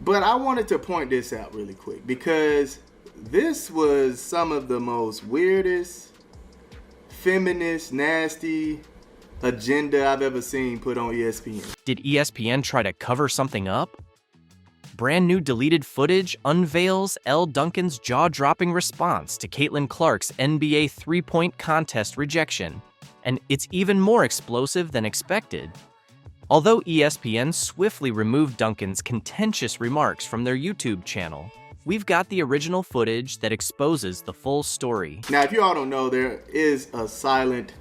But I wanted to point this out really quick because this was some of the most weirdest, feminist, nasty agenda I've ever seen put on ESPN. Did ESPN try to cover something up? Brand new deleted footage unveils Elle Duncan's jaw-dropping response to Caitlin Clark's NBA three-point contest rejection, and it's even more explosive than expected. Although ESPN swiftly removed Duncan's contentious remarks from their YouTube channel, we've got the original footage that exposes the full story. Now, if you all don't know, there is a silent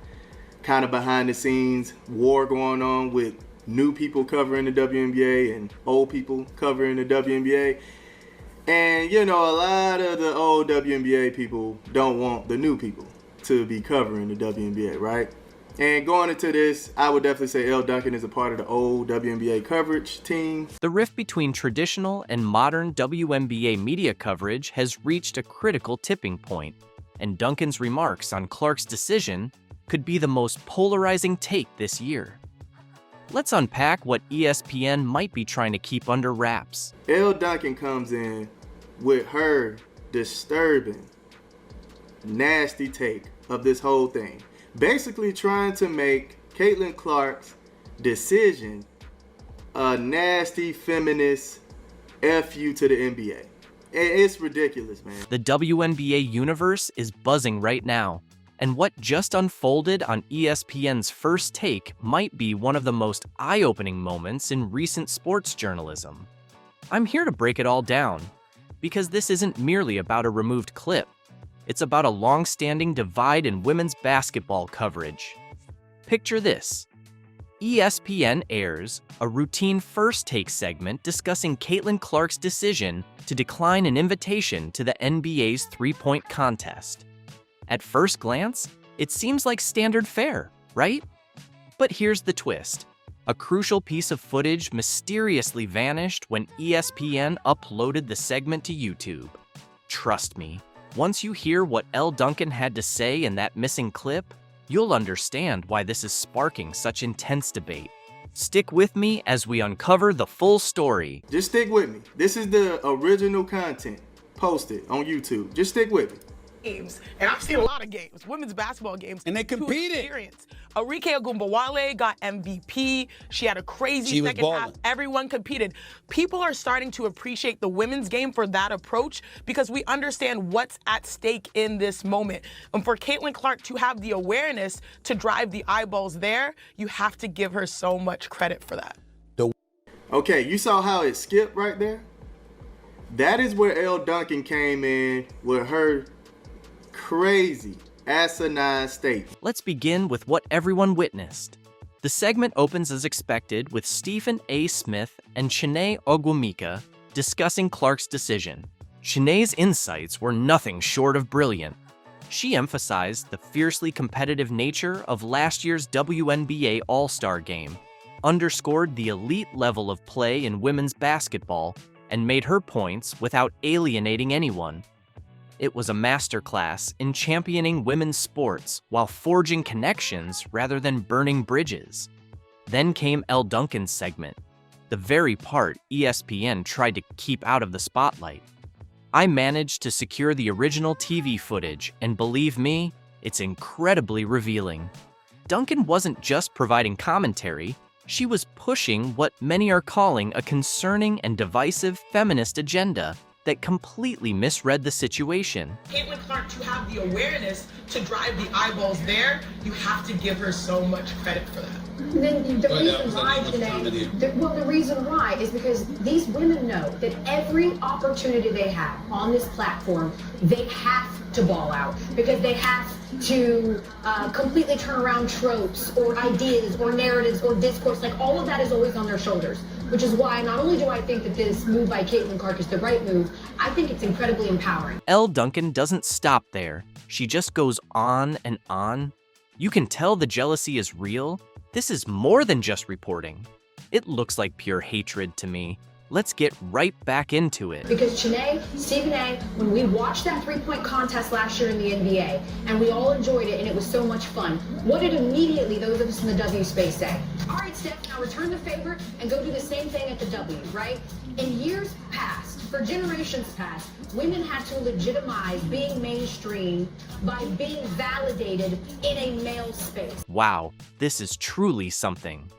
kind of behind-the-scenes war going on with new people covering the WNBA and old people covering the WNBA. And, you know, a lot of the old WNBA people don't want the new people to be covering the WNBA, right? And going into this, I would definitely say Elle Duncan is a part of the old WNBA coverage team. The rift between traditional and modern WNBA media coverage has reached a critical tipping point, and Duncan's remarks on Clark's decision could be the most polarizing take this year. Let's unpack what ESPN might be trying to keep under wraps. Elle Duncan comes in with her disturbing, nasty take of this whole thing. Basically trying to make Caitlin Clark's decision a nasty feminist FU to the NBA. It's ridiculous, man. The WNBA universe is buzzing right now, and what just unfolded on ESPN's First Take might be one of the most eye-opening moments in recent sports journalism. I'm here to break it all down, because this isn't merely about a removed clip. It's about a long-standing divide in women's basketball coverage. Picture this. ESPN airs a routine First Take segment discussing Caitlin Clark's decision to decline an invitation to the NBA's three-point contest. At first glance, it seems like standard fare, right? But here's the twist. A crucial piece of footage mysteriously vanished when ESPN uploaded the segment to YouTube. Trust me, once you hear what Elle Duncan had to say in that missing clip, you'll understand why this is sparking such intense debate. Stick with me as we uncover the full story. Just stick with me. This is the original content posted on YouTube. Just stick with me. Games, and I've seen a lot of games, women's basketball games. And they competed. Arike Ogunbowale got MVP. She had a crazy second half. Everyone competed. People are starting to appreciate the women's game for that approach because we understand what's at stake in this moment. And for Caitlin Clark to have the awareness to drive the eyeballs there, you have to give her so much credit for that. Okay, you saw how it skipped right there? That is where Elle Duncan came in with her crazy, asinine state. Let's begin with what everyone witnessed. The segment opens as expected with Stephen A. Smith and Chiney Ogwumika discussing Clark's decision. Chiney's insights were nothing short of brilliant. She emphasized the fiercely competitive nature of last year's WNBA All-Star game, underscored the elite level of play in women's basketball, and made her points without alienating anyone. It was a masterclass in championing women's sports while forging connections rather than burning bridges. Then came Elle Duncan's segment, the very part ESPN tried to keep out of the spotlight. I managed to secure the original TV footage, and believe me, it's incredibly revealing. Duncan wasn't just providing commentary, she was pushing what many are calling a concerning and divisive feminist agenda that completely misread the situation. Caitlin Clark, to have the awareness to drive the eyeballs there, you have to give her so much credit for that. Then the reason why today, the reason why is because these women know that every opportunity they have on this platform, they have to ball out because they have to completely turn around tropes or ideas or narratives or discourse. Like all of that is always on their shoulders, which is why not only do I think that this move by Caitlin Clark is the right move, I think it's incredibly empowering. Elle Duncan doesn't stop there. She just goes on and on. You can tell the jealousy is real. This is more than just reporting. It looks like pure hatred to me. let's get right back into it. Because Stephen A., when we watched that three-point contest last year in the NBA, and we all enjoyed it, and it was so much fun, what did immediately those of us in the W space say? All right, Steph, now return the favor and go do the same thing at the W, right? In years past, for generations past, women had to legitimize being mainstream by being validated in a male space. Wow, this is truly something.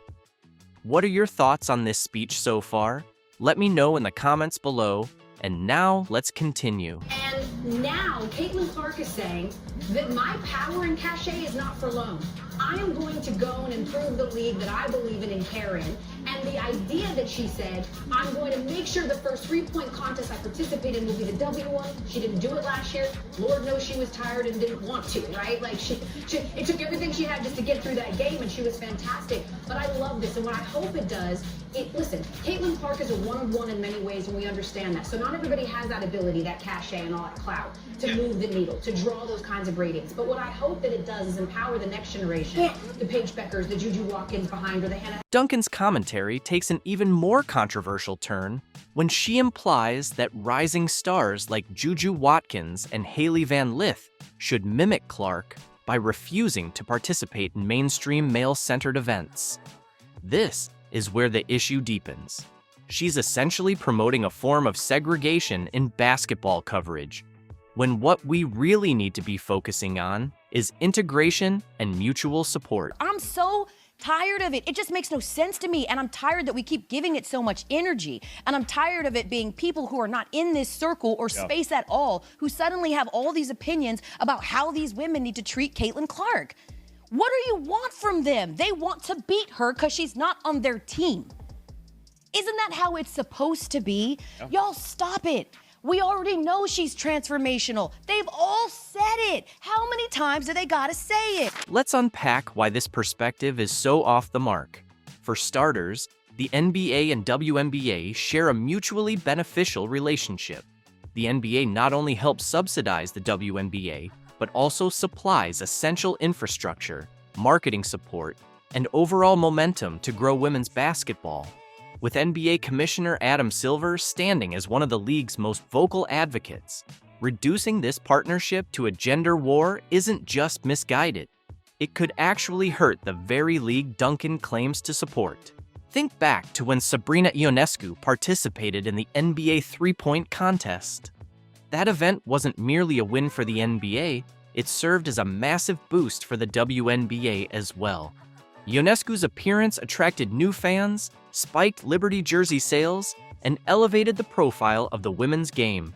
What are your thoughts on this speech so far? Let me know in the comments below. And now let's continue. And now Caitlin Clark is saying that my power and cachet is not for loan. I am going to go and improve the league that I believe in and care in. And the idea that she said, I'm going to make sure the first three-point contest I participate in will be the W one. She didn't do it last year. Lord knows she was tired and didn't want to, right? Like it took everything she had just to get through that game, and she was fantastic. But I love this, and what I hope it does, listen, Caitlin Clark is a one-on-one in many ways, and we understand that. So not everybody has that ability, that cachet and all that clout to move the needle, to draw those kinds of ratings. But what I hope that it does is empower the next generation, the Paige Beckers, the Juju Watkins behind her, the Hannah. Duncan's commentary takes an even more controversial turn when she implies that rising stars like Juju Watkins and Hailey Van Lith should mimic Clark by refusing to participate in mainstream male-centered events. This is where the issue deepens. She's essentially promoting a form of segregation in basketball coverage, when what we really need to be focusing on is integration and mutual support. I'm so tired of it. It just makes no sense to me, and I'm tired that we keep giving it so much energy, and I'm tired of it being people who are not in this circle or space at all who suddenly have all these opinions about how these women need to treat Caitlin Clark. What do you want from them? They want to beat her because she's not on their team. Isn't that how it's supposed to be? Yeah. Y'all stop it. We already know she's transformational. They've all said it. How many times do they gotta say it? Let's unpack why this perspective is so off the mark. For starters, the NBA and WNBA share a mutually beneficial relationship. The NBA not only helps subsidize the WNBA, but also supplies essential infrastructure, marketing support, and overall momentum to grow women's basketball. With NBA Commissioner Adam Silver standing as one of the league's most vocal advocates, reducing this partnership to a gender war isn't just misguided. It could actually hurt the very league Duncan claims to support. Think back to when Sabrina Ionescu participated in the NBA three-point contest. That event wasn't merely a win for the NBA, it served as a massive boost for the WNBA as well. Ionescu's appearance attracted new fans, spiked Liberty jersey sales, and elevated the profile of the women's game.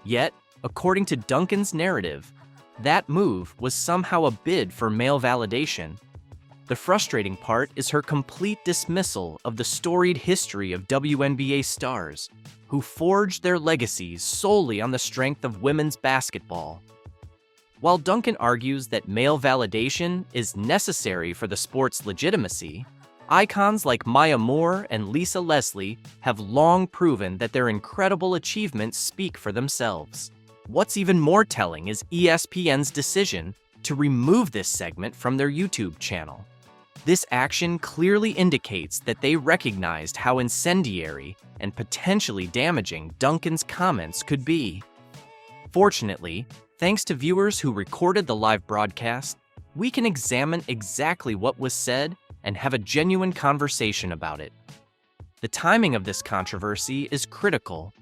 Yet, according to Duncan's narrative, that move was somehow a bid for male validation. The frustrating part is her complete dismissal of the storied history of WNBA stars, who forged their legacies solely on the strength of women's basketball. While Duncan argues that male validation is necessary for the sport's legitimacy, icons like Maya Moore and Lisa Leslie have long proven that their incredible achievements speak for themselves. What's even more telling is ESPN's decision to remove this segment from their YouTube channel. This action clearly indicates that they recognized how incendiary and potentially damaging Duncan's comments could be. Fortunately, thanks to viewers who recorded the live broadcast, we can examine exactly what was said and have a genuine conversation about it. The timing of this controversy is critical.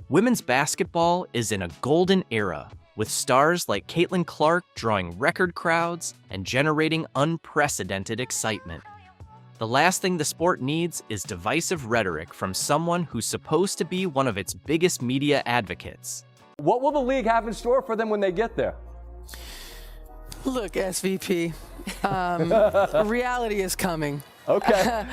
Women's basketball is in a golden era, with stars like Caitlin Clark drawing record crowds and generating unprecedented excitement. The last thing the sport needs is divisive rhetoric from someone who's supposed to be one of its biggest media advocates. What will the league have in store for them when they get there? Look, SVP, reality is coming. Okay.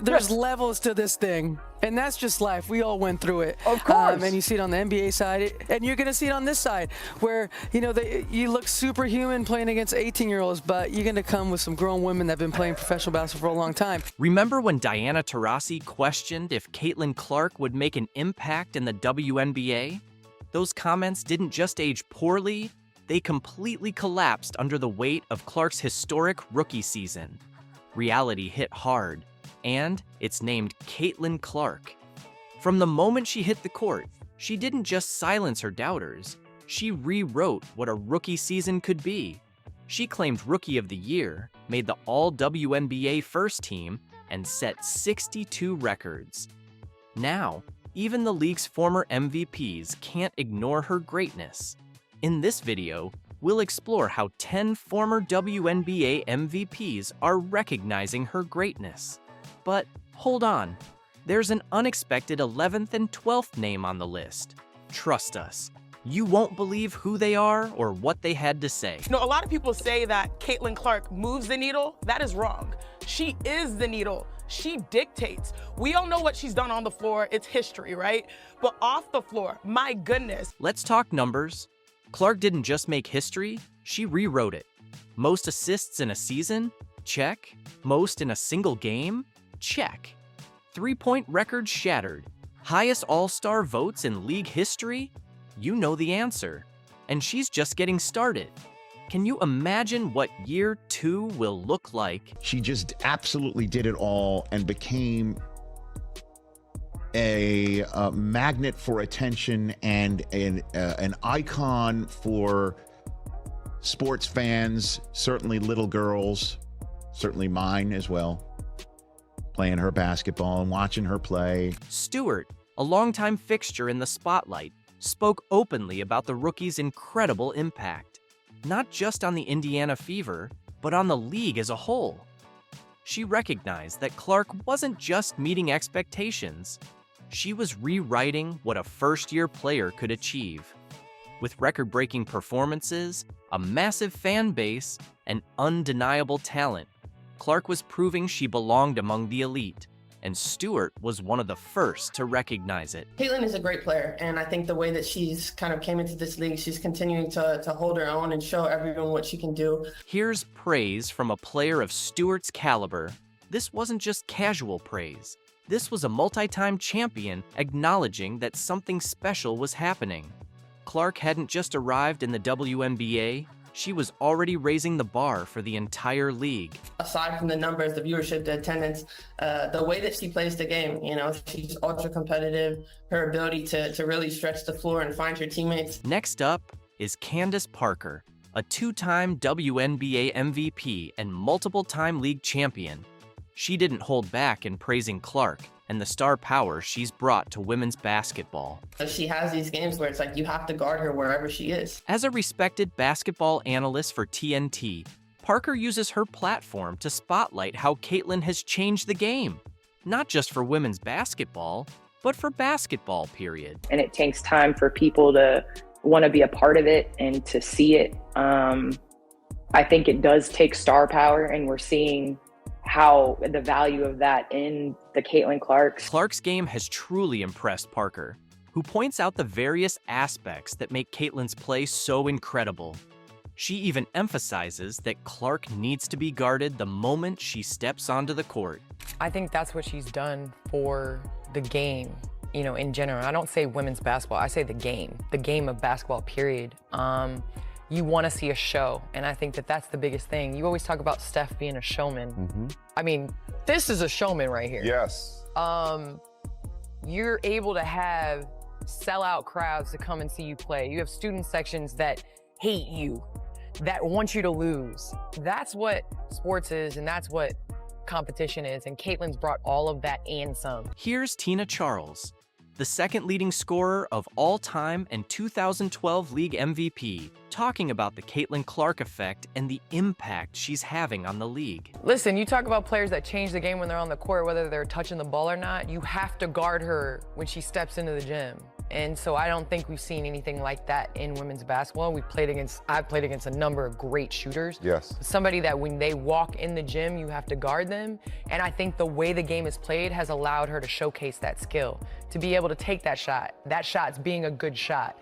There's levels to this thing, and that's just life. We all went through it. Of course. And you see it on the NBA side, and you're going to see it on this side, where, you look superhuman playing against 18-year-olds, but you're going to come with some grown women that have been playing professional basketball for a long time. Remember when Diana Taurasi questioned if Caitlin Clark would make an impact in the WNBA? Those comments didn't just age poorly, they completely collapsed under the weight of Clark's historic rookie season. Reality hit hard, and it's named Caitlin Clark. From the moment she hit the court, she didn't just silence her doubters, she rewrote what a rookie season could be. She claimed Rookie of the Year, made the All-WNBA first team, and set 62 records. Now, even the league's former MVPs can't ignore her greatness. In this video, we'll explore how 10 former WNBA MVPs are recognizing her greatness. But hold on, there's an unexpected 11th and 12th name on the list. Trust us, you won't believe who they are or what they had to say. You know, a lot of people say that Caitlin Clark moves the needle. That is wrong. She is the needle. She dictates. We all know what she's done on the floor. It's history, right? But off the floor, my goodness. Let's talk numbers. Clark didn't just make history, she rewrote it. Most assists in a season? Check. Most in a single game? Check. Three-point record shattered. Highest all-star votes in league history? You know the answer. And she's just getting started. Can you imagine what year 2 will look like? She just absolutely did it all and became a magnet for attention and an icon for sports fans, certainly little girls, certainly mine as well, playing her basketball and watching her play. Stewart, a longtime fixture in the spotlight, spoke openly about the rookie's incredible impact, not just on the Indiana Fever, but on the league as a whole. She recognized that Clark wasn't just meeting expectations, she was rewriting what a first-year player could achieve. With record-breaking performances, a massive fan base, and undeniable talent, Clark was proving she belonged among the elite, and Stewart was one of the first to recognize it. Caitlin is a great player, and I think the way that she's kind of came into this league, she's continuing to hold her own and show everyone what she can do. Here's praise from a player of Stewart's caliber. This wasn't just casual praise. This was a multi-time champion acknowledging that something special was happening. Clark hadn't just arrived in the WNBA, she was already raising the bar for the entire league. Aside from the numbers, the viewership, the attendance, the way that she plays the game, you know, she's ultra competitive, her ability to really stretch the floor and find her teammates. Next up is Candace Parker, a two-time WNBA MVP and multiple-time league champion. She didn't hold back in praising Clark and the star power she's brought to women's basketball. She has these games where it's like you have to guard her wherever she is. As a respected basketball analyst for TNT, Parker uses her platform to spotlight how Caitlin has changed the game, not just for women's basketball, but for basketball, period. And it takes time for people to want to be a part of it and to see it. I think it does take star power, and we're seeing how the value of that in the Caitlin Clarks. Clark's game has truly impressed Parker, who points out the various aspects that make Caitlin's play so incredible. She even emphasizes that Clark needs to be guarded the moment she steps onto the court. I think that's what she's done for the game, you know, in general. I don't say women's basketball, I say the game of basketball, period. You want to see a show, and I think that that's the biggest thing. You always talk about Steph being a showman. Mm-hmm. I mean, this is a showman right here. Yes. You're able to have sellout crowds to come and see you play. You have student sections that hate you, that want you to lose. That's what sports is, and that's what competition is, and Caitlin's brought all of that and some. Here's Tina Charles, the second leading scorer of all time and 2012 league MVP, talking about the Caitlin Clark effect and the impact she's having on the league. Listen, you talk about players that change the game when they're on the court, whether they're touching the ball or not, you have to guard her when she steps into the gym. And so I don't think we've seen anything like that in women's basketball. I've played against a number of great shooters. Yes. Somebody that when they walk in the gym, you have to guard them. And I think the way the game is played has allowed her to showcase that skill, to be able to take that shot. That shot's being a good shot.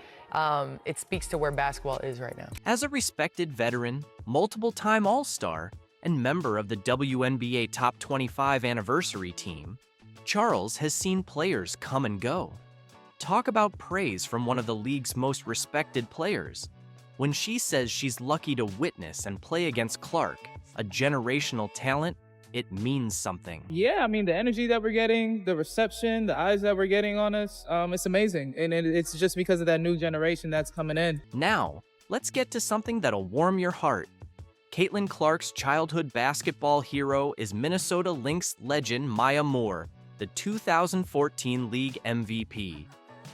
It speaks to where basketball is right now. As a respected veteran, multiple-time All-Star, and member of the WNBA Top 25 anniversary team, Charles has seen players come and go. Talk about praise from one of the league's most respected players. When she says she's lucky to witness and play against Clark, a generational talent, it means something. Yeah, I mean, the energy that we're getting, the reception, the eyes that we're getting on us, it's amazing. And it's just because of that new generation that's coming in. Now, let's get to something that'll warm your heart. Caitlin Clark's childhood basketball hero is Minnesota Lynx legend Maya Moore, the 2014 league MVP.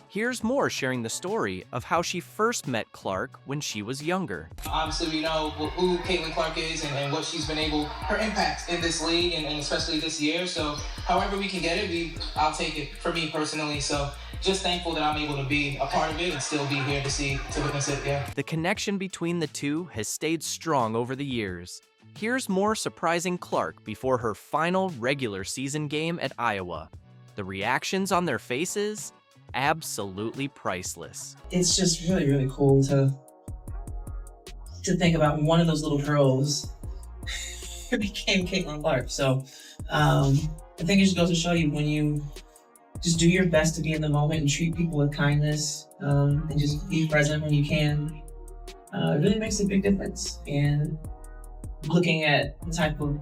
Here's Moore sharing the story of how she first met Clark when she was younger. Obviously, we know who Caitlin Clark is and what she's been able, her impact in this league and especially this year. So however we can get it, I'll take it for me personally. So just thankful that I'm able to be a part of it and still be here to witness it, yeah. The connection between the two has stayed strong over the years. Here's Moore surprising Clark before her final regular season game at Iowa. The reactions on their faces? Absolutely priceless. It's just really, really cool to think about one of those little girls who became Caitlin Clark. So I think it just goes to show you when you just do your best to be in the moment and treat people with kindness and just be present when you can, it really makes a big difference. And looking at the type of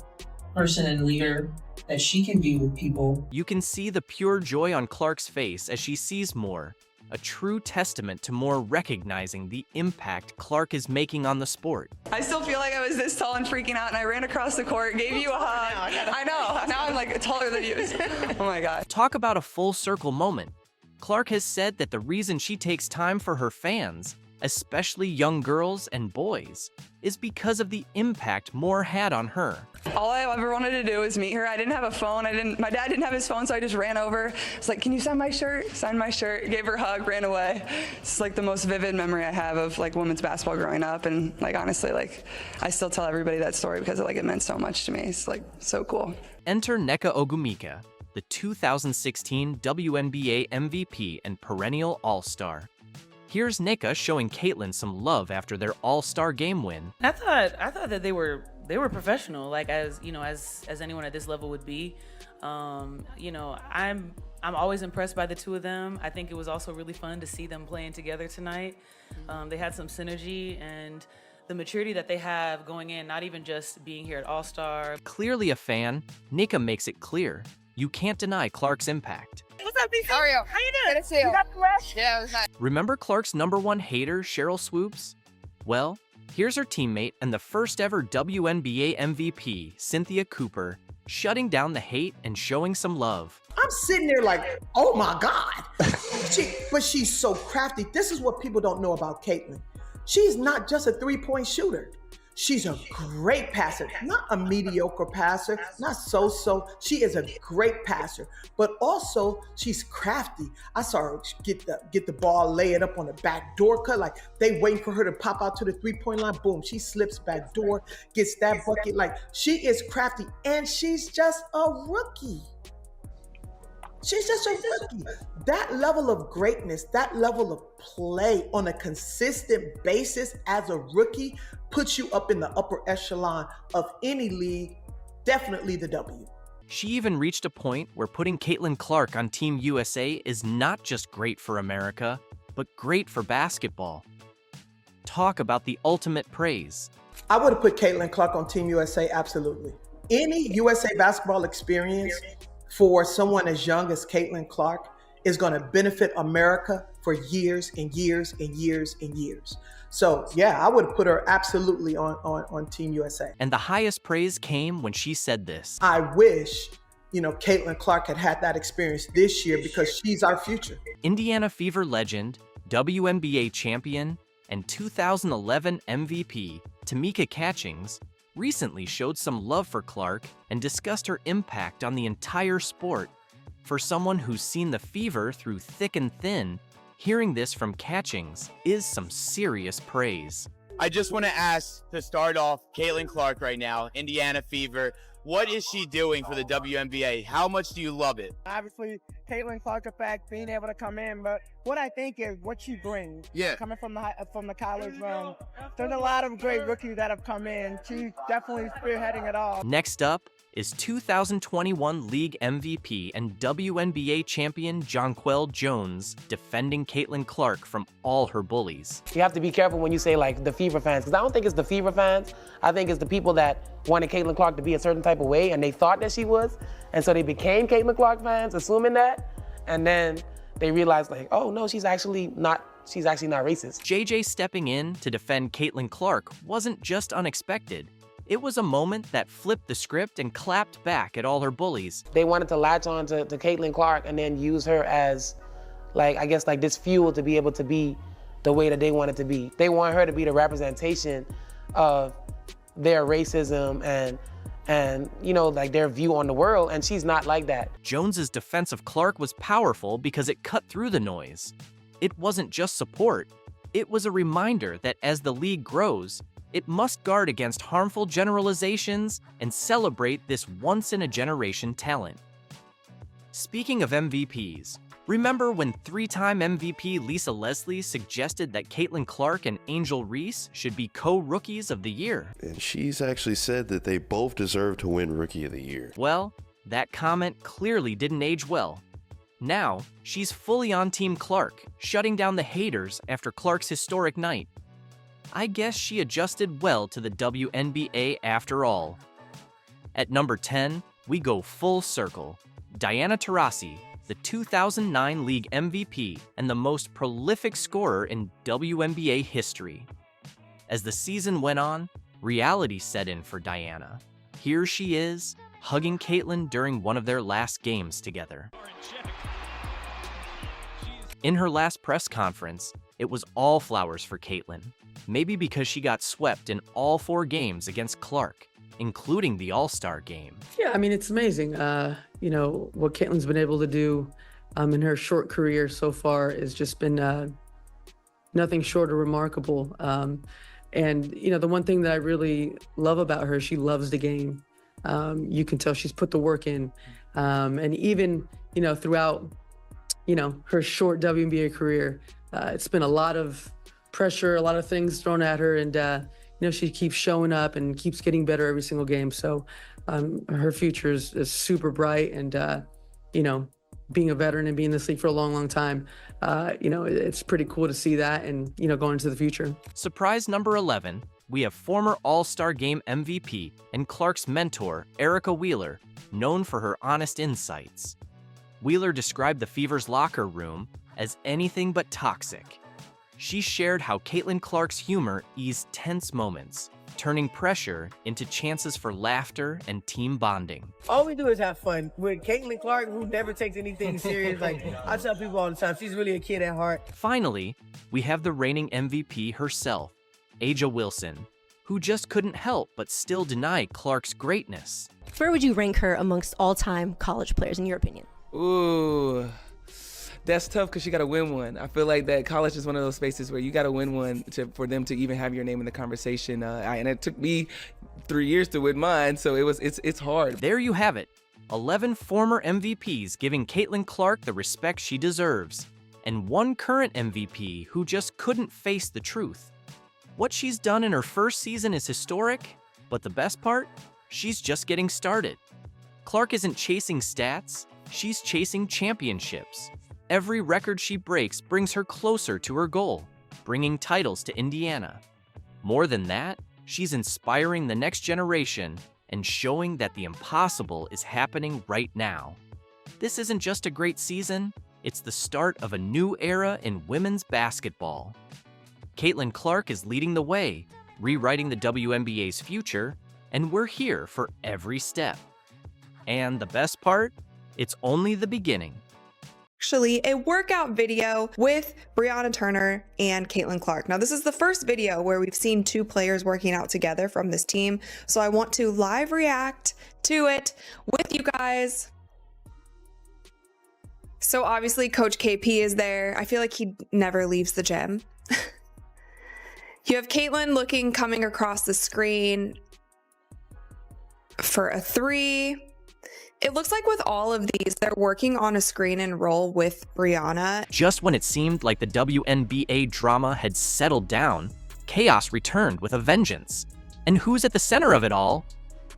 person and leader that she can be with people. You can see the pure joy on Clark's face as she sees Moore, a true testament to Moore recognizing the impact Clark is making on the sport. I still feel like I was this tall and freaking out, and I ran across the court, gave you a hug. I know, now I'm like taller than you. Oh my God. Talk about a full circle moment. Clark has said that the reason she takes time for her fans, especially young girls and boys, is because of the impact Moore had on her. All I ever wanted to do was meet her. I didn't have a phone. My dad didn't have his phone, so I just ran over. It's like, can you sign my shirt? Signed my shirt, gave her a hug, ran away. It's like the most vivid memory I have of like women's basketball growing up. And like, honestly, like I still tell everybody that story because it meant so much to me. It's like so cool. Enter Nneka Ogwumika, the 2016 WNBA MVP and perennial All-Star. Here's Nneka showing Caitlin some love after their All-Star game win. I thought that they were professional, like as anyone at this level would be. I'm always impressed by the two of them. I think it was also really fun to see them playing together tonight. They had some synergy and the maturity that they have going in, not even just being here at All-Star. Clearly a fan, Nneka makes it clear you can't deny Clark's impact. What's up, BC? How are you? How you doing? Good to see you. You got fresh? Yeah, it was nice. Remember Clark's #1 hater, Sheryl Swoopes? Well, here's her teammate and the first ever WNBA MVP, Cynthia Cooper, shutting down the hate and showing some love. I'm sitting there like, oh my God. But she's so crafty. This is what people don't know about Caitlin. She's not just a three-point shooter. She's a great passer, not a mediocre passer, not so-so. She is a great passer, but also she's crafty. I saw her get the ball, lay it up on the back door cut, like they waiting for her to pop out to the three-point line. Boom, she slips back door, gets that bucket. Like she is crafty, and she's just a rookie. She's just a rookie. That level of greatness, that level of play on a consistent basis as a rookie puts you up in the upper echelon of any league, definitely the W. She even reached a point where putting Caitlin Clark on Team USA is not just great for America, but great for basketball. Talk about the ultimate praise. I would have put Caitlin Clark on Team USA, absolutely. Any USA basketball experience for someone as young as Caitlin Clark is going to benefit America for years and years and years and years. So yeah, I would have put her absolutely on Team USA. And the highest praise came when she said this. I wish, Caitlin Clark had that experience this year because she's our future. Indiana Fever legend, WNBA champion, and 2011 MVP, Tamika Catchings, recently showed some love for Clark and discussed her impact on the entire sport. For someone who's seen the Fever through thick and thin, hearing this from Catchings is some serious praise. I just want to ask, to start off, Caitlin Clark right now, Indiana Fever. What is she doing for the WNBA? How much do you love it? Obviously, Caitlin Clark effect, being able to come in, but what I think is what she brings. Yeah. Coming from the college there's a lot of great rookies that have come in. She's definitely spearheading it all. Next up, is 2021 League MVP and WNBA champion Jonquel Jones defending Caitlin Clark from all her bullies. You have to be careful when you say like the Fever fans, because I don't think it's the Fever fans. I think it's the people that wanted Caitlin Clark to be a certain type of way and they thought that she was, and so they became Caitlin Clark fans, assuming that, and then they realized like, oh no, she's actually not racist. JJ stepping in to defend Caitlin Clark wasn't just unexpected. It was a moment that flipped the script and clapped back at all her bullies. They wanted to latch on to Caitlin Clark and then use her as, like, I guess, like this fuel to be able to be the way that they wanted to be. They want her to be the representation of their racism and you know, like their view on the world, and she's not like that. Jones's defense of Clark was powerful because it cut through the noise. It wasn't just support. It was a reminder that as the league grows, it must guard against harmful generalizations and celebrate this once-in-a-generation talent. Speaking of MVPs, remember when three-time MVP Lisa Leslie suggested that Caitlin Clark and Angel Reese should be co-rookies of the year? And she's actually said that they both deserve to win Rookie of the Year. Well, that comment clearly didn't age well. Now, she's fully on Team Clark, shutting down the haters after Clark's historic night. I guess she adjusted well to the WNBA after all. At number 10, we go full circle. Diana Taurasi, the 2009 League MVP and the most prolific scorer in WNBA history. As the season went on, reality set in for Diana. Here she is, hugging Caitlin during one of their last games together. In her last press conference, it was all flowers for Caitlin. Maybe because she got swept in all 4 games against Clark, including the All-Star game. Yeah, I mean, it's amazing. You know, what Caitlin's been able to do in her short career so far has just been nothing short of remarkable. And, you know, the one thing that I really love about her, she loves the game. You can tell she's put the work in. And even, you know, throughout, you know, her short WNBA career, it's been a lot of pressure, a lot of things thrown at her, and you know, she keeps showing up and keeps getting better every single game. So her future is super bright, and you know, being a veteran and being in this league for a long, long time, you know, it's pretty cool to see that, and you know, going into the future. Surprise number 11, we have former All-Star Game MVP and Clark's mentor, Erica Wheeler, known for her honest insights. Wheeler described the Fever's locker room as anything but toxic. She shared how Caitlin Clark's humor eased tense moments, turning pressure into chances for laughter and team bonding. All we do is have fun. With Caitlin Clark, who never takes anything serious, like I tell people all the time, she's really a kid at heart. Finally, we have the reigning MVP herself, A'ja Wilson, who just couldn't help but still deny Clark's greatness. Where would you rank her amongst all-time college players, in your opinion? Ooh, that's tough because you got to win one. I feel like that college is one of those spaces where you got to win one for them to even have your name in the conversation. And it took me 3 years to win mine, so it's hard. There you have it, 11 former MVPs giving Caitlin Clark the respect she deserves, and one current MVP who just couldn't face the truth. What she's done in her first season is historic, but the best part? She's just getting started. Clark isn't chasing stats, she's chasing championships. Every record she breaks brings her closer to her goal, bringing titles to Indiana. More than that, she's inspiring the next generation and showing that the impossible is happening right now. This isn't just a great season, it's the start of a new era in women's basketball. Caitlin Clark is leading the way, rewriting the WNBA's future, and we're here for every step. And the best part? It's only the beginning. Actually, a workout video with Brianna Turner and Caitlin Clark. Now, this is the first video where we've seen 2 players working out together from this team, so I want to live react to it with you guys. So obviously, Coach KP is there. I feel like he never leaves the gym. You have Caitlin coming across the screen for a 3. It looks like with all of these, they're working on a screen and roll with Brianna. Just when it seemed like the WNBA drama had settled down, chaos returned with a vengeance. And who's at the center of it all?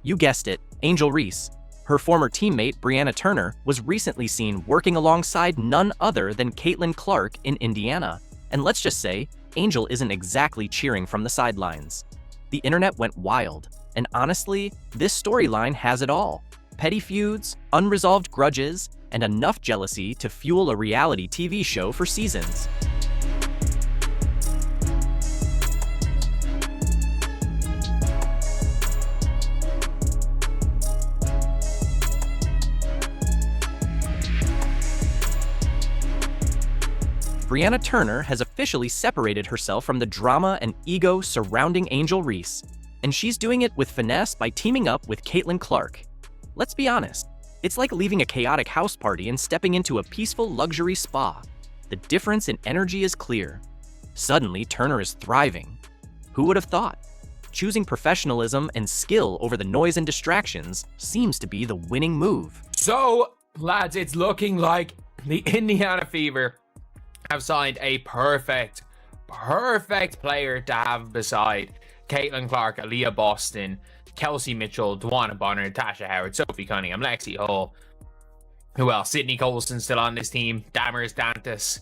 You guessed it, Angel Reese. Her former teammate, Brianna Turner, was recently seen working alongside none other than Caitlin Clark in Indiana. And let's just say, Angel isn't exactly cheering from the sidelines. The internet went wild, and honestly, this storyline has it all. Petty feuds, unresolved grudges, and enough jealousy to fuel a reality TV show for seasons. Brianna Turner has officially separated herself from the drama and ego surrounding Angel Reese, and she's doing it with finesse by teaming up with Caitlin Clark. Let's be honest, it's like leaving a chaotic house party and stepping into a peaceful luxury spa. The difference in energy is clear. Suddenly, Turner is thriving. Who would have thought? Choosing professionalism and skill over the noise and distractions seems to be the winning move. So, lads, it's looking like the Indiana Fever have signed a perfect player to have beside Caitlin Clark, Aaliyah Boston, Kelsey Mitchell, Dwana Bonner, Tasha Howard, Sophie Cunningham, Lexi Hall. Who else? Sydney Colson still on this team, Damaris Dantas,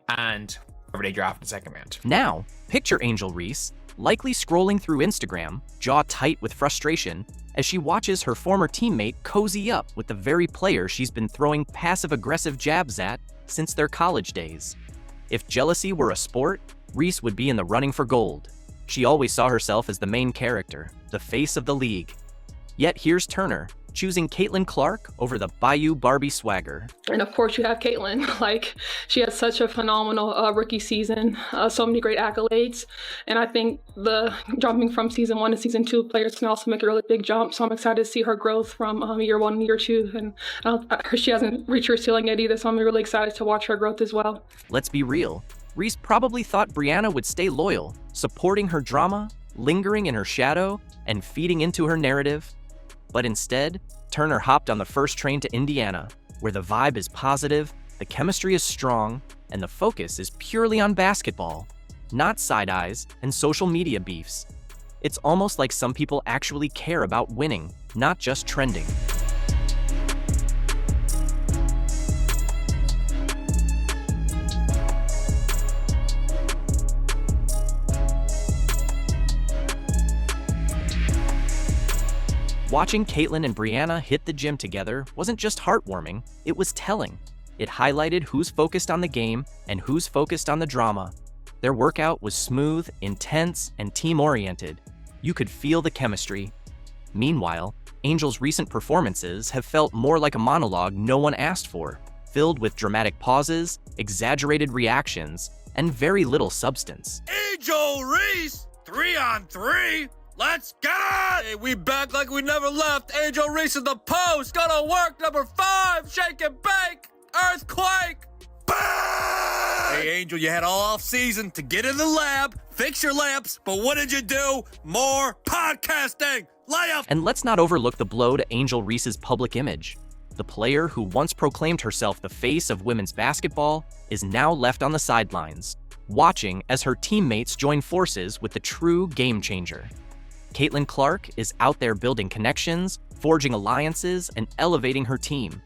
and whoever they draft in the second round. Now, picture Angel Reese likely scrolling through Instagram, jaw tight with frustration, as she watches her former teammate cozy up with the very player she's been throwing passive-aggressive jabs at since their college days. If jealousy were a sport, Reese would be in the running for gold. She always saw herself as the main character, the face of the league. Yet here's Turner, choosing Caitlin Clark over the Bayou Barbie swagger. And of course you have Caitlin. Like, she had such a phenomenal rookie season, so many great accolades. And I think the jumping from season 1 to season 2, players can also make a really big jump. So I'm excited to see her growth from year 1 and year 2. And she hasn't reached her ceiling yet either, so I'm really excited to watch her growth as well. Let's be real. Reese probably thought Brianna would stay loyal, supporting her drama, lingering in her shadow, and feeding into her narrative. But instead, Turner hopped on the first train to Indiana, where the vibe is positive, the chemistry is strong, and the focus is purely on basketball, not side eyes and social media beefs. It's almost like some people actually care about winning, not just trending. Watching Caitlin and Brianna hit the gym together wasn't just heartwarming, it was telling. It highlighted who's focused on the game and who's focused on the drama. Their workout was smooth, intense, and team-oriented. You could feel the chemistry. Meanwhile, Angel's recent performances have felt more like a monologue no one asked for, filled with dramatic pauses, exaggerated reactions, and very little substance. Angel Reese, 3-on-3. Let's get it! Hey, we back like we never left. Angel Reese in the post. Gonna work number 5. Shake and bake. Earthquake. Bang! Hey, Angel, you had all off season to get in the lab, fix your lamps, but what did you do? More podcasting. Layup. And let's not overlook the blow to Angel Reese's public image. The player who once proclaimed herself the face of women's basketball is now left on the sidelines, watching as her teammates join forces with the true game changer. Caitlin Clark is out there building connections, forging alliances, and elevating her team.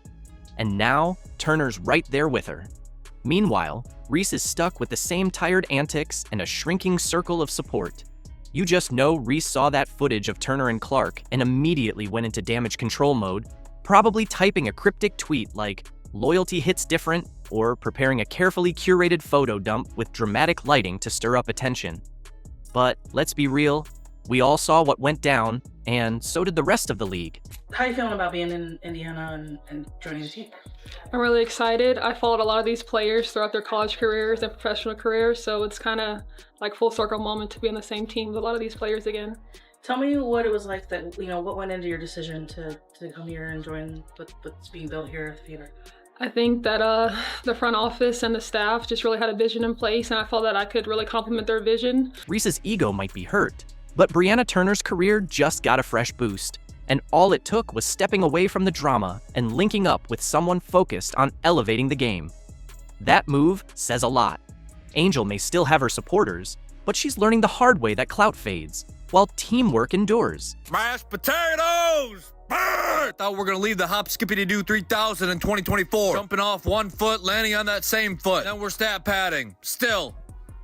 And now, Turner's right there with her. Meanwhile, Reese is stuck with the same tired antics and a shrinking circle of support. You just know Reese saw that footage of Turner and Clark and immediately went into damage control mode, probably typing a cryptic tweet like, "Loyalty hits different," or preparing a carefully curated photo dump with dramatic lighting to stir up attention. But let's be real, we all saw what went down, and so did the rest of the league. How are you feeling about being in Indiana and joining the team? I'm really excited. I followed a lot of these players throughout their college careers and professional careers, so it's kind of like full circle moment to be on the same team with a lot of these players again. Tell me what it was like that, what went into your decision to come here and join what's being built here at the Fever? I think that the front office and the staff just really had a vision in place, and I felt that I could really complement their vision. Reese's ego might be hurt, but Brianna Turner's career just got a fresh boost, and all it took was stepping away from the drama and linking up with someone focused on elevating the game. That move says a lot. Angel may still have her supporters, but she's learning the hard way that clout fades. while teamwork endures. Mashed potatoes! Brr! Thought we were gonna leave the hop skippity doo 3000 in 2024. Jumping off one foot, landing on that same foot. Then we're stat padding. Still,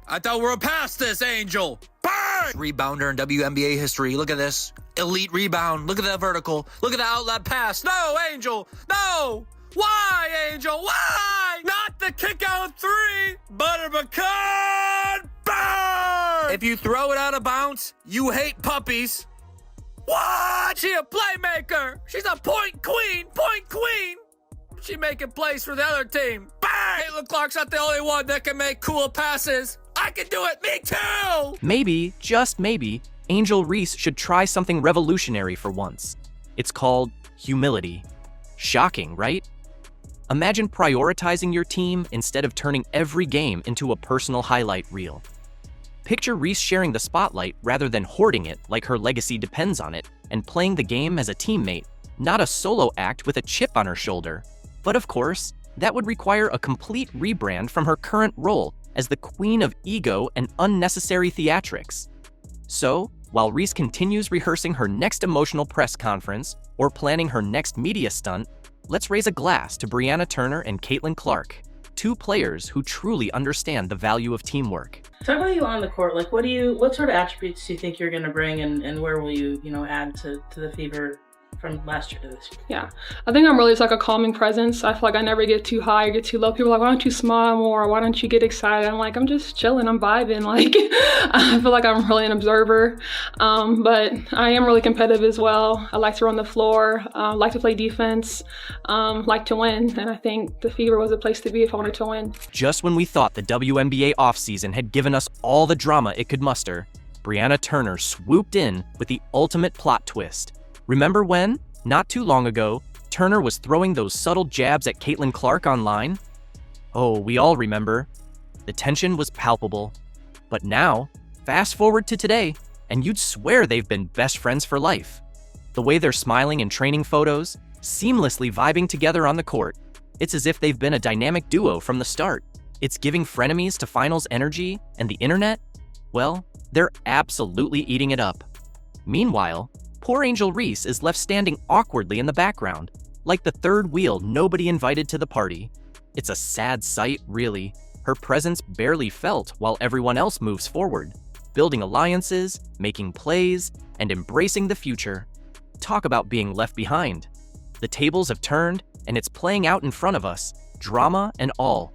I thought we were past this, Angel. Brr! Rebounder in WNBA history. Look at this. Elite rebound. Look at that vertical. Look at the outlet pass. No, Angel. No! Why, Angel? Why? Not the kick out three. Butter pecan. Burn! If you throw it out of bounds, you hate puppies. What? She a playmaker. She's a point queen. Point queen. She making plays for the other team. Bang! Caitlin Clark's not the only one that can make cool passes. I can do it. Me too. Maybe, just maybe, Angel Reese should try something revolutionary for once. It's called humility. Shocking, right? Imagine prioritizing your team instead of turning every game into a personal highlight reel. Picture Reese sharing the spotlight rather than hoarding it like her legacy depends on it, and playing the game as a teammate, not a solo act with a chip on her shoulder. But of course, that would require a complete rebrand from her current role as the queen of ego and unnecessary theatrics. So, while Reese continues rehearsing her next emotional press conference or planning her next media stunt, let's raise a glass to Brianna Turner and Caitlin Clark, two players who truly understand the value of teamwork. Talk about you on the court. Like, what sort of attributes do you think you're going to bring, and where will you, add to the Fever from last year to this year? Yeah, I think I'm really just like a calming presence. I feel like I never get too high or get too low. People are like, why don't you smile more? Why don't you get excited? I'm like, I'm just chilling. I'm vibing. Like, I feel like I'm really an observer. But I am really competitive as well. I like to run the floor, like to play defense, like to win. And I think the Fever was a place to be if I wanted to win. Just when we thought the WNBA offseason had given us all the drama it could muster, Brianna Turner swooped in with the ultimate plot twist. Remember when, not too long ago, Turner was throwing those subtle jabs at Caitlin Clark online? Oh, we all remember. The tension was palpable. But now, fast forward to today, and you'd swear they've been best friends for life. The way they're smiling in training photos, seamlessly vibing together on the court, it's as if they've been a dynamic duo from the start. It's giving frenemies to finals energy, and the internet? Well, they're absolutely eating it up. Meanwhile, poor Angel Reese is left standing awkwardly in the background, like the third wheel nobody invited to the party. It's a sad sight, really. Her presence barely felt while everyone else moves forward, building alliances, making plays, and embracing the future. Talk about being left behind. The tables have turned, and it's playing out in front of us, drama and all.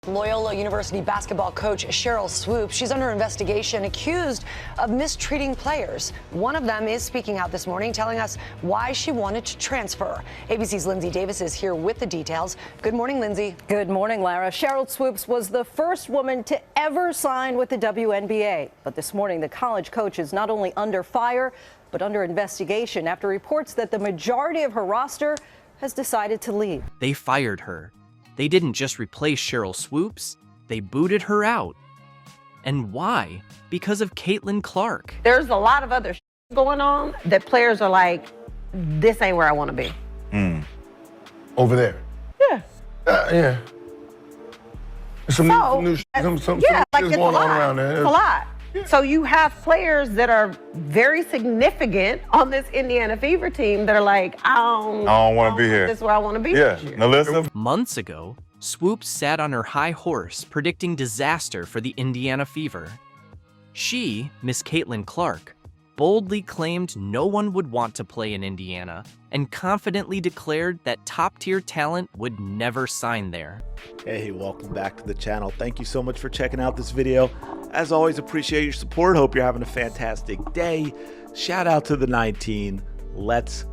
Loyola University basketball coach Sheryl Swoopes, she's under investigation, accused of mistreating players. One of them is speaking out this morning, telling us why she wanted to transfer. ABC's Lindsay Davis is here with the details. Good morning, Lindsay. Good morning, Lara. Sheryl Swoopes was the first woman to ever sign with the WNBA. But this morning, the college coach is not only under fire, but under investigation after reports that the majority of her roster has decided to leave. They fired her. They didn't just replace Sheryl Swoopes, they booted her out. And why? Because of Caitlin Clark. There's a lot of other going on that players are like, this ain't where I want to be. Over there? Yeah. Yeah. Some new shit it's going a on lot. around there. It's a lot. So you have players that are very significant on this Indiana Fever team that are like, I don't want to be here. This is where I want to be. Yeah. Now listen. Months ago, Swoopes sat on her high horse predicting disaster for the Indiana Fever. She, Miss Caitlin Clark, boldly claimed no one would want to play in Indiana and confidently declared that top-tier talent would never sign there. Hey, welcome back to the channel. Thank you so much for checking out this video. As always, appreciate your support. Hope you're having a fantastic day. Shout out to the 19. Let's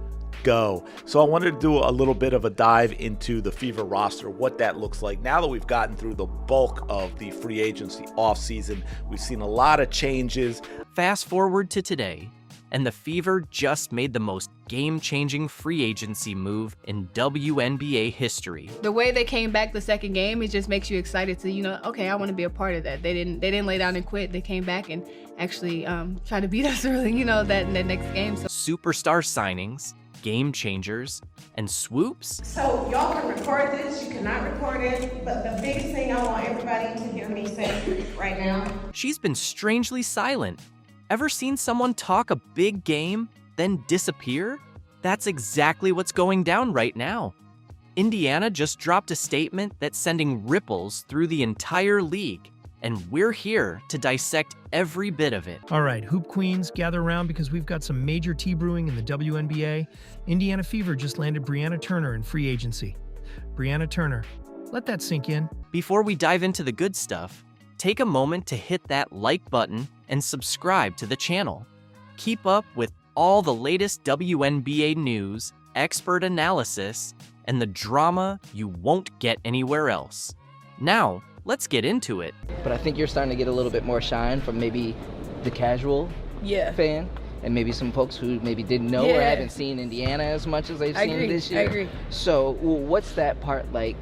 go. So I wanted to do a little bit of a dive into the Fever roster, what that looks like. Now that we've gotten through the bulk of the free agency offseason, we've seen a lot of changes. Fast forward to today, and the Fever just made the most game-changing free agency move in WNBA history. The way they came back the second game, it just makes you excited to, okay, I want to be a part of that. They didn't lay down and quit. They came back and actually try to beat us early, that next game. So. Superstar signings, game changers, and Swoopes. So y'all can record this, you cannot record it, but the biggest thing I want everybody to hear me say right now. She's been strangely silent. Ever seen someone talk a big game, then disappear? That's exactly what's going down right now. Indiana just dropped a statement that's sending ripples through the entire league, and we're here to dissect every bit of it. All right, Hoop Queens, gather around because we've got some major tea brewing in the WNBA. Indiana Fever just landed Brianna Turner in free agency. Brianna Turner, let that sink in. Before we dive into the good stuff, take a moment to hit that like button and subscribe to the channel. Keep up with all the latest WNBA news, expert analysis, and the drama you won't get anywhere else. Now, let's get into it. But I think you're starting to get a little bit more shine from maybe the casual fan, and maybe some folks who maybe didn't know or haven't seen Indiana as much as they've seen this year. I agree. So what's that part like,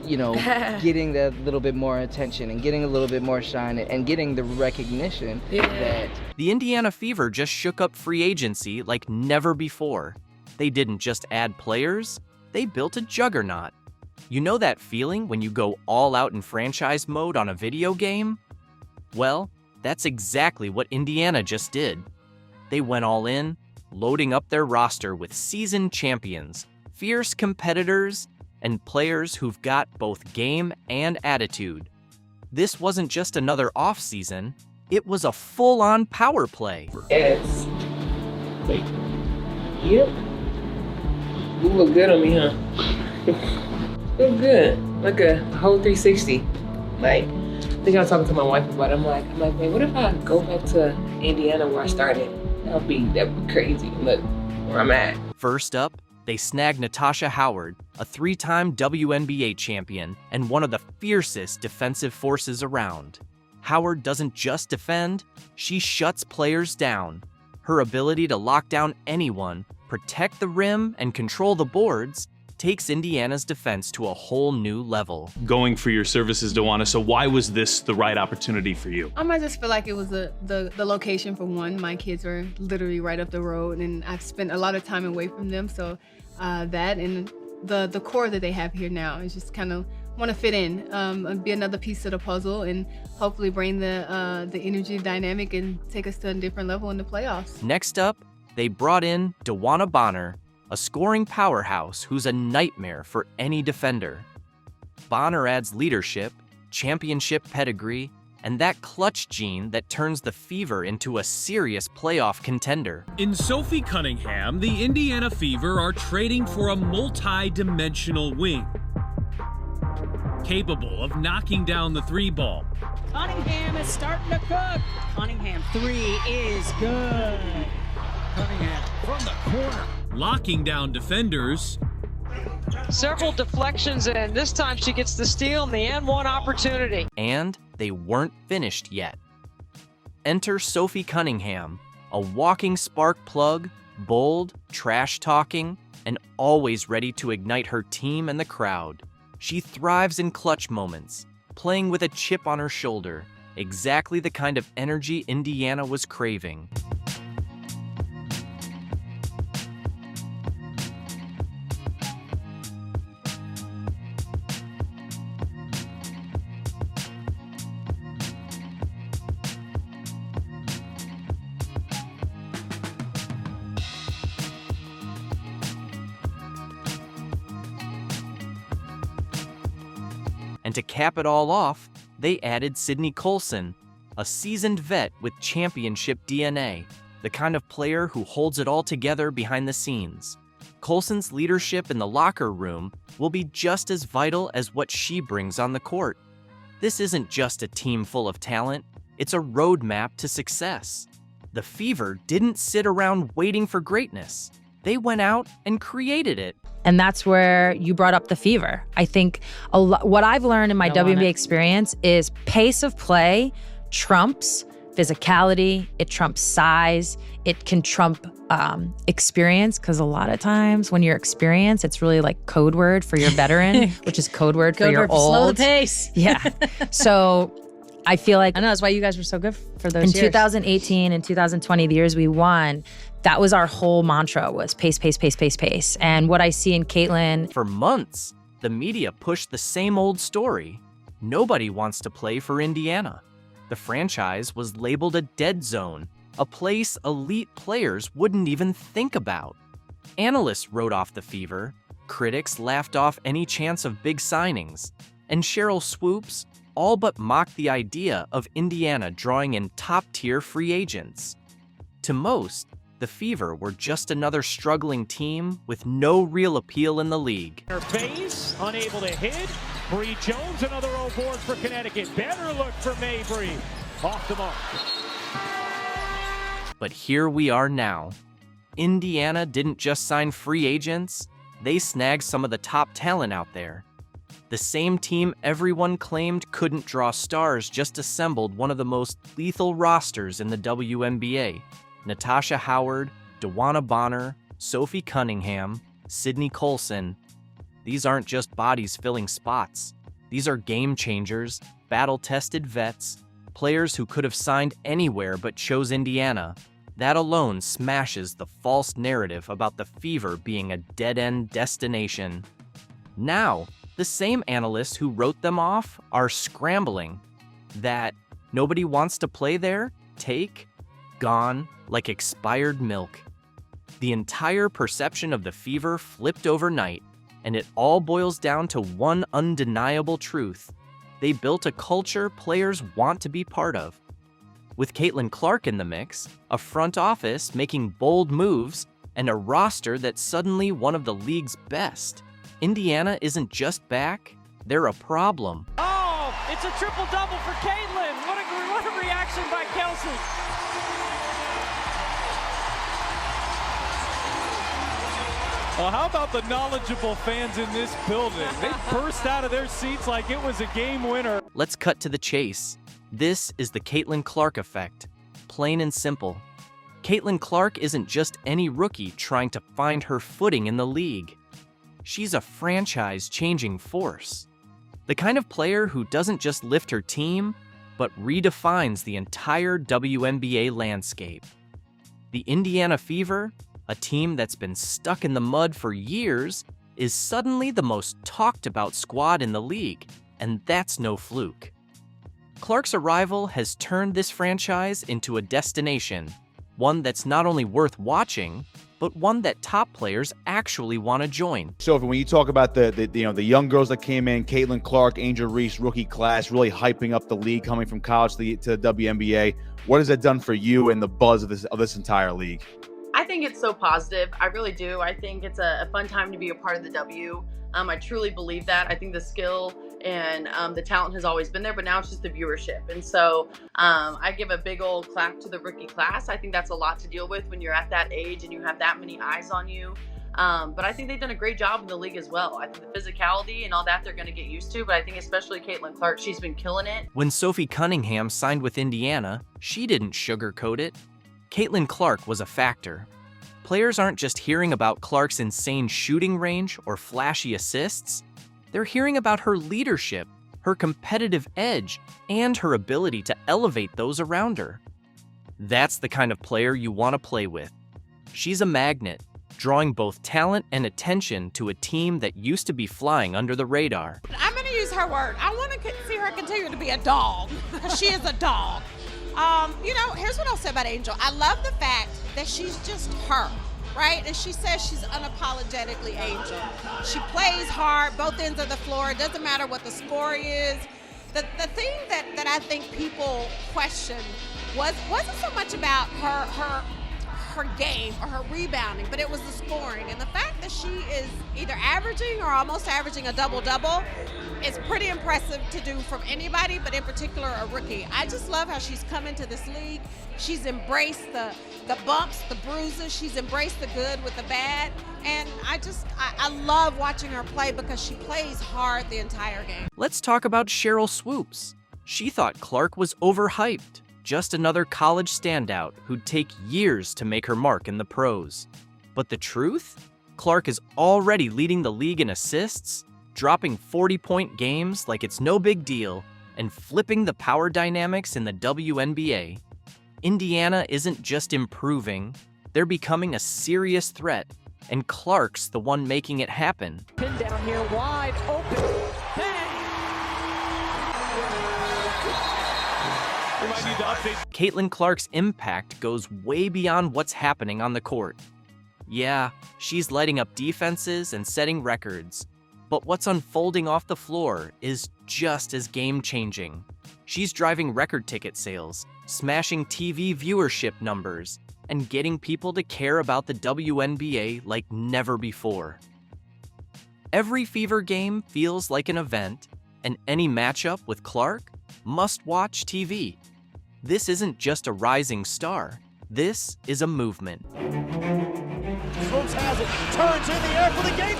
you know, getting that little bit more attention and getting a little bit more shine and getting the recognition that... The Indiana Fever just shook up free agency like never before. They didn't just add players, they built a juggernaut. You know that feeling when you go all out in franchise mode on a video game? Well, that's exactly what Indiana just did. They went all in, loading up their roster with seasoned champions, fierce competitors, and players who've got both game and attitude. This wasn't just another offseason, it was a full-on power play. Yes. Yep. You look good on me, huh? Look good. Like a whole 360. Like, I think I was talking to my wife about it. I'm like, man, what if I go back to Indiana where I started? That'd be crazy. Look where I'm at. First up, they snagged Natasha Howard, a 3-time WNBA champion and one of the fiercest defensive forces around. Howard doesn't just defend, she shuts players down. Her ability to lock down anyone, protect the rim, and control the boards takes Indiana's defense to a whole new level. Going for your services, Dawana, so why was this the right opportunity for you? I just feel like it was the location for one. My kids are literally right up the road, and I've spent a lot of time away from them, so that and the core that they have here now is just kind of want to fit in, and be another piece of the puzzle, and hopefully bring the energy dynamic and take us to a different level in the playoffs. Next up, they brought in Dawana Bonner, a scoring powerhouse who's a nightmare for any defender. Bonner adds leadership, championship pedigree, and that clutch gene that turns the Fever into a serious playoff contender. In Sophie Cunningham, the Indiana Fever are trading for a multi-dimensional wing, capable of knocking down the 3-ball. Cunningham is starting to cook. Cunningham 3 is good. Cunningham from the corner, locking down defenders. Several deflections, and this time she gets the steal and the N1 opportunity. And they weren't finished yet. Enter Sophie Cunningham, a walking spark plug, bold, trash-talking, and always ready to ignite her team and the crowd. She thrives in clutch moments, playing with a chip on her shoulder, exactly the kind of energy Indiana was craving. And to cap it all off, they added Sydney Colson, a seasoned vet with championship DNA, the kind of player who holds it all together behind the scenes. Colson's leadership in the locker room will be just as vital as what she brings on the court. This isn't just a team full of talent, it's a roadmap to success. The Fever didn't sit around waiting for greatness. They went out and created it. And that's where you brought up the Fever. I think what I've learned in my WNBA experience is pace of play trumps physicality, it trumps size, it can trump experience, because a lot of times when you're experienced, it's really like code word for your veteran, which is code word for your old. Slow the pace. Yeah. So I feel like I know that's why you guys were so good for those in years. 2018 and 2020, the years we won, that was our whole mantra, was pace, pace, pace, pace, pace. And what I see in Caitlin. For months, the media pushed the same old story. Nobody wants to play for Indiana. The franchise was labeled a dead zone, a place elite players wouldn't even think about. Analysts wrote off the Fever, critics laughed off any chance of big signings, and Sheryl Swoopes all but mocked the idea of Indiana drawing in top-tier free agents. To most, the Fever were just another struggling team with no real appeal in the league. Her face, unable to hit. Bree Jones, another O-board for Connecticut. Better look for Mabry. Off the mark. But here we are now. Indiana didn't just sign free agents, they snagged some of the top talent out there. The same team everyone claimed couldn't draw stars just assembled one of the most lethal rosters in the WNBA. Natasha Howard, DeWanna Bonner, Sophie Cunningham, Sydney Colson. These aren't just bodies filling spots. These are game changers, battle-tested vets, players who could have signed anywhere but chose Indiana. That alone smashes the false narrative about the Fever being a dead-end destination. Now, the same analysts who wrote them off are scrambling. That nobody wants to play there, gone like expired milk. The entire perception of the Fever flipped overnight, and it all boils down to one undeniable truth. They built a culture players want to be part of. With Caitlin Clark in the mix, a front office making bold moves, and a roster that's suddenly one of the league's best, Indiana isn't just back, they're a problem. Oh, it's a triple-double for Caitlin. What a reaction by Kelsey. Well, how about the knowledgeable fans in this building? They burst out of their seats like it was a game winner. Let's cut to the chase. This is the Caitlin Clark effect. Plain and simple. Caitlin Clark isn't just any rookie trying to find her footing in the league. She's a franchise-changing force. The kind of player who doesn't just lift her team, but redefines the entire WNBA landscape. The Indiana Fever, a team that's been stuck in the mud for years, is suddenly the most talked about squad in the league, and that's no fluke. Clark's arrival has turned this franchise into a destination, one that's not only worth watching, but one that top players actually want to join. Sophie, when you talk about the young girls that came in, Caitlin Clark, Angel Reese, rookie class, really hyping up the league coming from college to the WNBA, what has that done for you and the buzz of this entire league? I think it's so positive. I really do. I think it's a fun time to be a part of the W. I truly believe that. I think the skill and the talent has always been there, but now it's just the viewership. And so I give a big old clap to the rookie class. I think that's a lot to deal with when you're at that age and you have that many eyes on you. But I think they've done a great job in the league as well. I think the physicality and all that they're going to get used to, but I think especially Caitlin Clark, she's been killing it. When Sophie Cunningham signed with Indiana, she didn't sugarcoat it. Caitlin Clark was a factor. Players aren't just hearing about Clark's insane shooting range or flashy assists. They're hearing about her leadership, her competitive edge, and her ability to elevate those around her. That's the kind of player you want to play with. She's a magnet, drawing both talent and attention to a team that used to be flying under the radar. I'm going to use her word. I want to see her continue to be a dog. She is a dog. Here's what I'll say about Angel. I love the fact that she's just her, right? And she says she's unapologetically Angel. She plays hard, both ends of the floor. It doesn't matter what the score is. The thing that I think people question wasn't so much about her game or her rebounding, but it was the scoring. And the fact that she is either averaging or almost averaging a double-double is pretty impressive to do from anybody, but in particular a rookie. I just love how she's come into this league. She's embraced the bumps, the bruises. She's embraced the good with the bad. And I love watching her play because she plays hard the entire game. Let's talk about Sheryl Swoopes. She thought Clark was overhyped. Just another college standout who'd take years to make her mark in the pros. But the truth? Clark is already leading the league in assists, dropping 40-point games like it's no big deal, and flipping the power dynamics in the WNBA. Indiana isn't just improving, they're becoming a serious threat, and Clark's the one making it happen. Pin down here, wide open. Bang! Caitlin Clark's impact goes way beyond what's happening on the court. Yeah, she's lighting up defenses and setting records, but what's unfolding off the floor is just as game-changing. She's driving record ticket sales, smashing TV viewership numbers, and getting people to care about the WNBA like never before. Every Fever game feels like an event, and any matchup with Clark, must-watch TV. This isn't just a rising star. This is a movement. Swoopes has it, turns in the air for the game.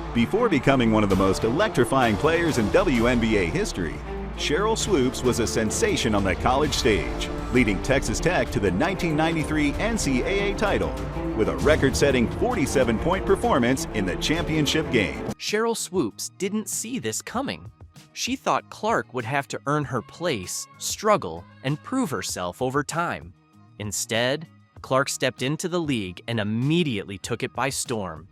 Oh, Before becoming one of the most electrifying players in WNBA history, Sheryl Swoopes was a sensation on the college stage, leading Texas Tech to the 1993 NCAA title with a record-setting 47-point performance in the championship game. Sheryl Swoopes didn't see this coming. She thought Clark would have to earn her place, struggle, and prove herself over time. Instead, Clark stepped into the league and immediately took it by storm.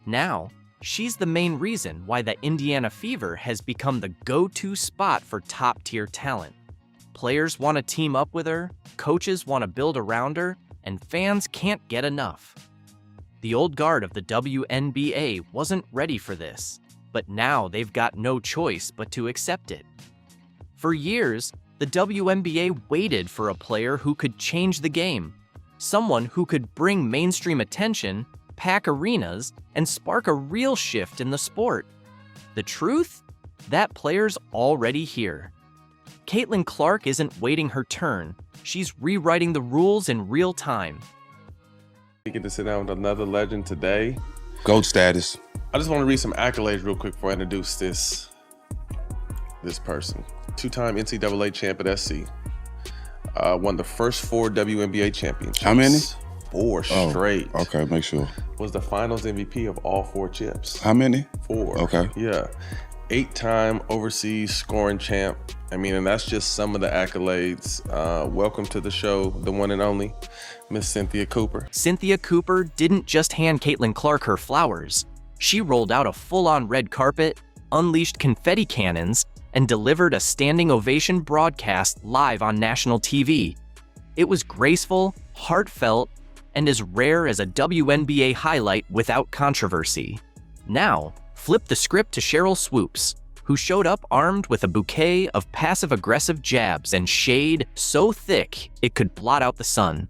Now, she's the main reason why the Indiana Fever has become the go-to spot for top-tier talent. Players want to team up with her, coaches want to build around her, and fans can't get enough. The old guard of the WNBA wasn't ready for this, but now they've got no choice but to accept it. For years, the WNBA waited for a player who could change the game, someone who could bring mainstream attention, pack arenas, and spark a real shift in the sport. The truth? That player's already here. Caitlin Clark isn't waiting her turn. She's rewriting the rules in real time. We get to sit down with another legend today. GOAT status. I just want to read some accolades real quick before I introduce this person. Two-time NCAA champ at SC. Won the first 4 WNBA championships. How many? 4 straight. Okay, make sure. Was the finals MVP of all 4 chips. How many? 4. Okay. Yeah. 8-time overseas scoring champ. I mean, and that's just some of the accolades. Welcome to the show, the one and only, Miss Cynthia Cooper. Cynthia Cooper didn't just hand Caitlin Clark her flowers. She rolled out a full-on red carpet, unleashed confetti cannons, and delivered a standing ovation broadcast live on national TV. It was graceful, heartfelt, and as rare as a WNBA highlight without controversy. Now, flip the script to Sheryl Swoopes, who showed up armed with a bouquet of passive-aggressive jabs and shade so thick it could blot out the sun.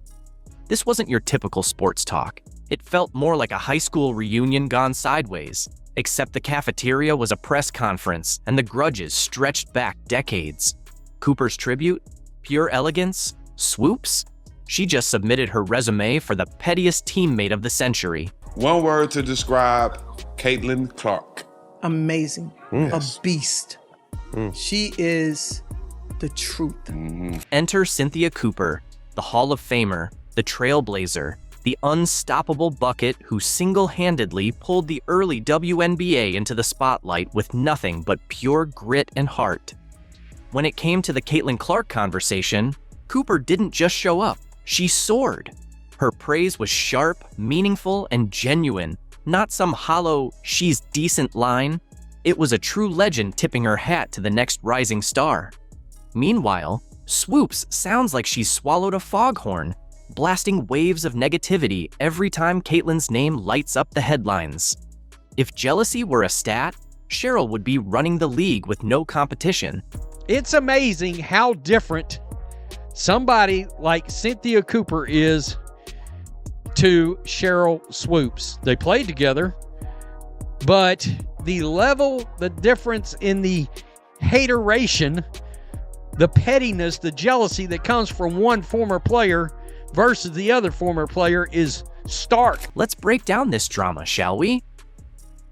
This wasn't your typical sports talk. It felt more like a high school reunion gone sideways, except the cafeteria was a press conference and the grudges stretched back decades. Cooper's tribute? Pure elegance? Swoopes? She just submitted her resume for the pettiest teammate of the century. One word to describe Caitlin Clark. Amazing. Yes. A beast. She is the truth. Enter Cynthia Cooper, the Hall of Famer, the trailblazer, the unstoppable bucket who single-handedly pulled the early WNBA into the spotlight with nothing but pure grit and heart. When it came to the Caitlin Clark conversation, Cooper didn't just show up, she soared. Her praise was sharp, meaningful, and genuine, not some hollow, she's decent line. It was a true legend tipping her hat to the next rising star. Meanwhile, Swoopes sounds like she's swallowed a foghorn, blasting waves of negativity every time Caitlin's name lights up the headlines. If jealousy were a stat, Sheryl would be running the league with no competition. It's amazing how different somebody like Cynthia Cooper is to Sheryl Swoopes. They played together, but the difference in the hateration, the pettiness, the jealousy that comes from one former player versus the other former player is stark. Let's break down this drama, shall we?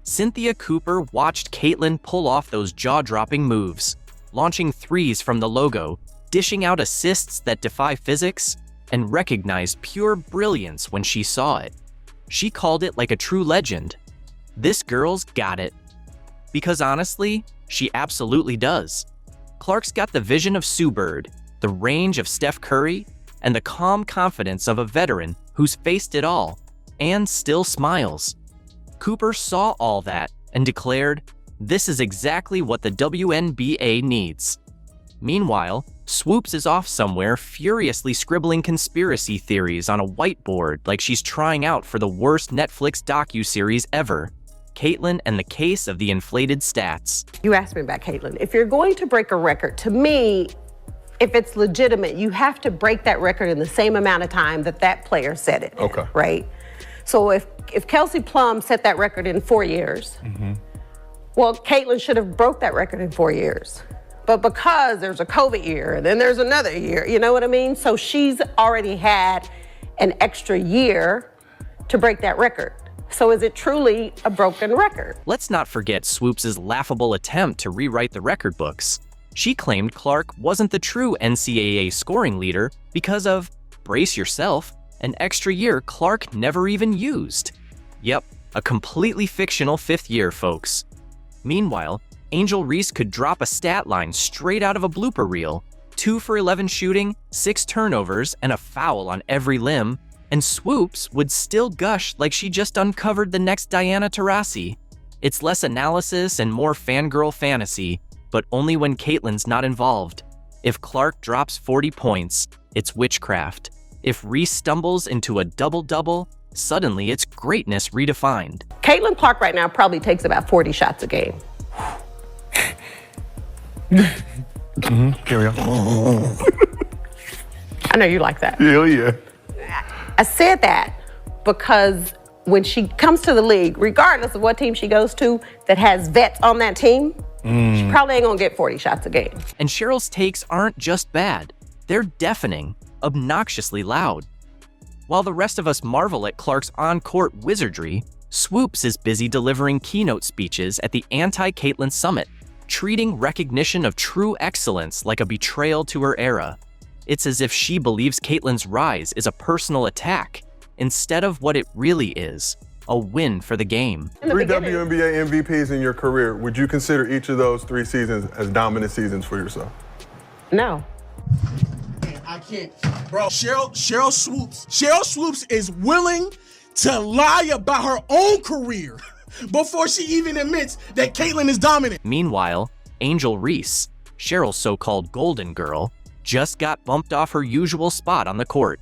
Cynthia Cooper watched Caitlin pull off those jaw-dropping moves, launching threes from the logo, dishing out assists that defy physics, and recognized pure brilliance when she saw it. She called it like a true legend. This girl's got it. Because honestly, she absolutely does. Clark's got the vision of Sue Bird, the range of Steph Curry, and the calm confidence of a veteran who's faced it all and still smiles. Cooper saw all that and declared, This is exactly what the WNBA needs. Meanwhile, Swoopes is off somewhere furiously scribbling conspiracy theories on a whiteboard like she's trying out for the worst Netflix docuseries ever, Caitlin and the Case of the Inflated Stats. You asked me about Caitlin. If you're going to break a record, to me, if it's legitimate, you have to break that record in the same amount of time that that player set it. Okay. Right? So if Kelsey Plum set that record in 4 years, well, Caitlin should have broke that record in 4 years. But because there's a COVID year, and then there's another year, you know what I mean? So she's already had an extra year to break that record. So is it truly a broken record? Let's not forget Swoopes' laughable attempt to rewrite the record books. She claimed Clark wasn't the true NCAA scoring leader because of, brace yourself, an extra year Clark never even used. Yep, a completely fictional fifth year, folks. Meanwhile, Angel Reese could drop a stat line straight out of a blooper reel, 2 for 11 shooting, 6 turnovers, and a foul on every limb, and Swoopes would still gush like she just uncovered the next Diana Taurasi. It's less analysis and more fangirl fantasy, but only when Caitlin's not involved. If Clark drops 40 points, it's witchcraft. If Reese stumbles into a double-double, suddenly it's greatness redefined. Caitlin Clark right now probably takes about 40 shots a game. Here we go. I know you like that. Hell yeah. I said that because when she comes to the league, regardless of what team she goes to that has vets on that team, she probably ain't gonna get 40 shots a game. And Cheryl's takes aren't just bad. They're deafening, obnoxiously loud. While the rest of us marvel at Clark's on-court wizardry, Swoopes is busy delivering keynote speeches at the Anti-Caitlin Summit, treating recognition of true excellence like a betrayal to her era. It's as if she believes Caitlin's rise is a personal attack, instead of what it really is, a win for the game. 3 WNBA MVPs in your career. Would you consider each of those 3 seasons as dominant seasons for yourself? No. I can't. Bro, Sheryl Swoopes is willing to lie about her own career before she even admits that Caitlin is dominant. Meanwhile, Angel Reese, Cheryl's so-called golden girl, just got bumped off her usual spot on the court.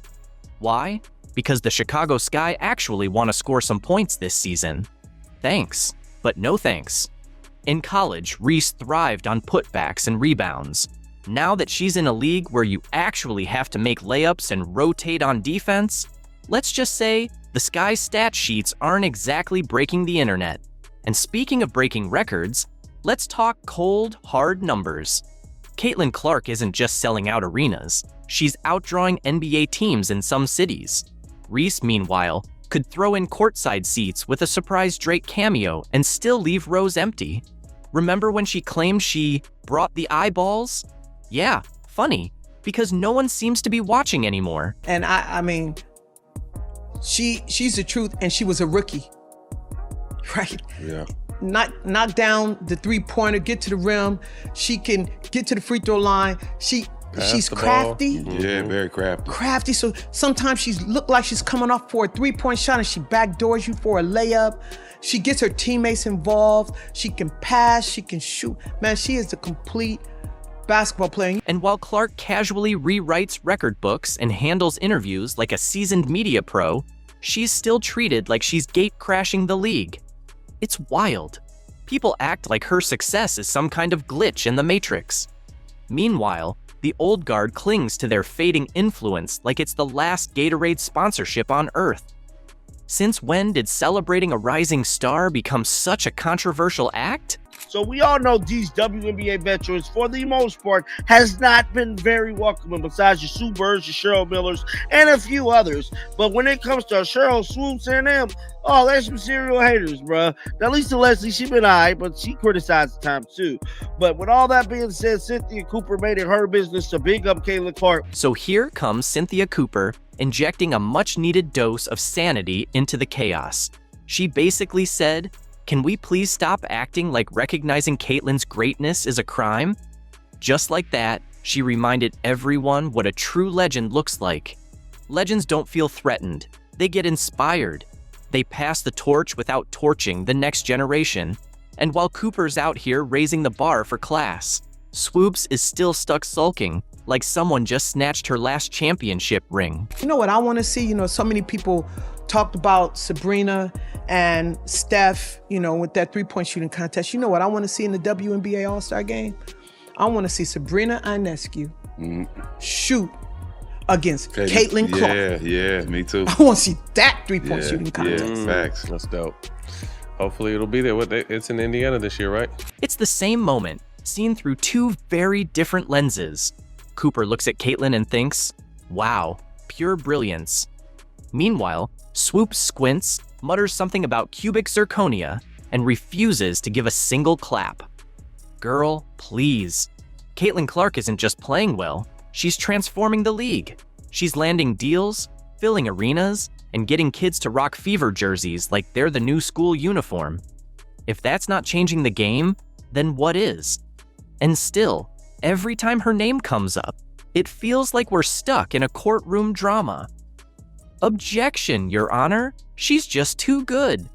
Why? Because the Chicago Sky actually want to score some points this season. Thanks, but no thanks. In college, Reese thrived on putbacks and rebounds. Now that she's in a league where you actually have to make layups and rotate on defense, let's just say the Sky's stat sheets aren't exactly breaking the internet. And speaking of breaking records, let's talk cold, hard numbers. Caitlin Clark isn't just selling out arenas, she's outdrawing NBA teams in some cities. Reese, meanwhile, could throw in courtside seats with a surprise Drake cameo and still leave rows empty. Remember when she claimed she brought the eyeballs? Yeah, funny, because no one seems to be watching anymore. And I mean, she's the truth, and she was a rookie, right? Yeah. Knock down the three-pointer, get to the rim. She can get to the free throw line. She's crafty. Yeah, very crafty. Crafty. So sometimes she look like she's coming off for a three-point shot, and she backdoors you for a layup. She gets her teammates involved. She can pass. She can shoot. Man, she is the complete basketball player. And while Clark casually rewrites record books and handles interviews like a seasoned media pro, she's still treated like she's gate-crashing the league. It's wild. People act like her success is some kind of glitch in the Matrix. Meanwhile, the old guard clings to their fading influence like it's the last Gatorade sponsorship on Earth. Since when did celebrating a rising star become such a controversial act? So we all know these WNBA veterans, for the most part, has not been very welcoming besides your Sue Birds, your Cheryl Millers, and a few others. But when it comes to Sheryl Swoopes and them, oh, they're some serial haters, bruh. Now, Lisa Leslie, she been all right, but she criticized the time too. But with all that being said, Cynthia Cooper made it her business to big up Caitlin Clark. So here comes Cynthia Cooper, injecting a much-needed dose of sanity into the chaos. She basically said, "Can we please stop acting like recognizing Caitlin's greatness is a crime?" Just like that, she reminded everyone what a true legend looks like. Legends don't feel threatened. They get inspired. They pass the torch without torching the next generation. And while Cooper's out here raising the bar for class, Swoopes is still stuck sulking like someone just snatched her last championship ring. You know what I want to see? You know, so many people talked about Sabrina and Steph, you know, with that three-point shooting contest. You know what I want to see in the WNBA All-Star Game? I want to see Sabrina Ionescu shoot against Caitlin Clark. Yeah, me too. I want to see that three-point shooting contest. Yeah, facts. That's dope. Hopefully it'll be there. It's in Indiana this year, right? It's the same moment, seen through two very different lenses. Cooper looks at Caitlin and thinks, wow, pure brilliance. Meanwhile, Swoopes squints, mutters something about cubic zirconia, and refuses to give a single clap. Girl, please. Caitlin Clark isn't just playing well, she's transforming the league. She's landing deals, filling arenas, and getting kids to rock Fever jerseys like they're the new school uniform. If that's not changing the game, then what is? And still, every time her name comes up, it feels like we're stuck in a courtroom drama. Objection, Your Honor. She's just too good.